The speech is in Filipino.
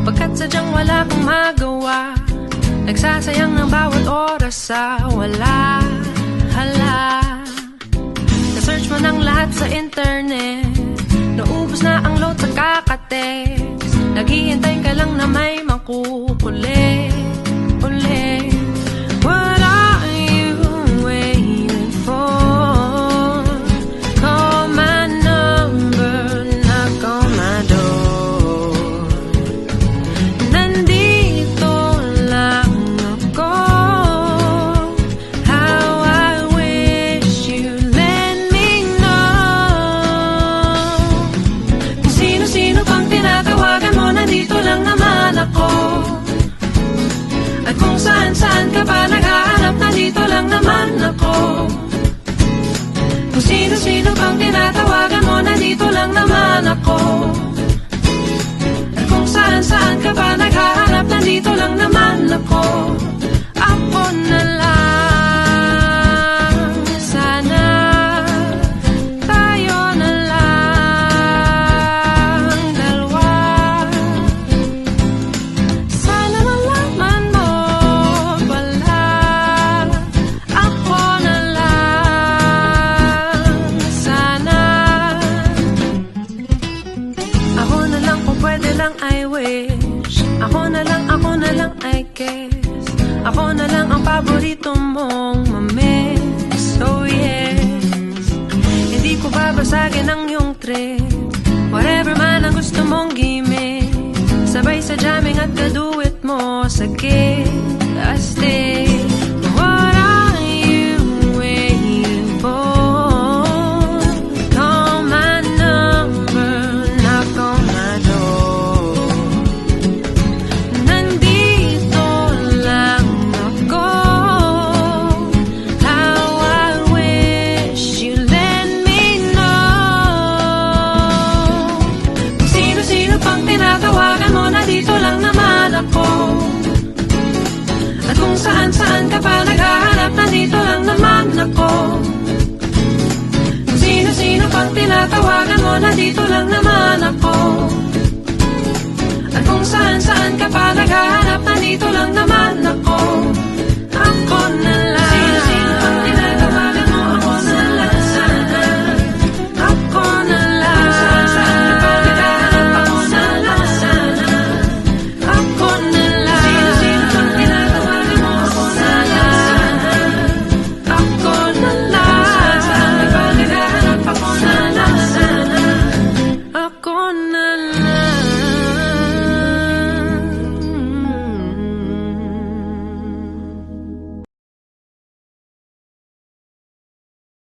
Pagkat sadyang wala kang magawa, nagsasayang ng bawat oras sa wala. Hala, na-search mo ng lahat sa internet, naubos na ang load sa kakatext, naghihintay ka lang na may makukulit ulit. What are you waiting for? Call my number, knock on my door. Nandito lang ako. How I wish you let me know. Kung sino-sino pang tinatawagan mo, nandito lang naman ako. At kung saan-saan ka pa naghahanap, nandito lang naman ako. Kung sino-sino pang tinatawagan mo, nandito lang naman ako. At kung saan-saan ka pa naghahanap, nandito lang naman ako. Ako na lang, sana tayo na lang dalawa. Sana malaman mo pala, ako na lang, sana. Ako na lang kung pwede lang, I wish. Ako na lang I guess. Ako na lang ang paborito mong mamiss. Oh yes, hindi ko babasagin ang iyong trip. Whatever man ang gusto mong gimmick, sabay sa jamming at kaduit mo sa gig, astig. What are you waiting for? Call my number, knock on my door. Nandito lang ako. How I wish you let me know. Kung sino-sino pang tinatawagan mo, nandito lang naman ako. At kung saan-saan ka pa naghahanap, nandito lang naman ako. Kung sino-sino pang tinatawagan mo, nandito lang naman ako. At kung saan-saan ka pa naghahanap, nandito lang naman ako.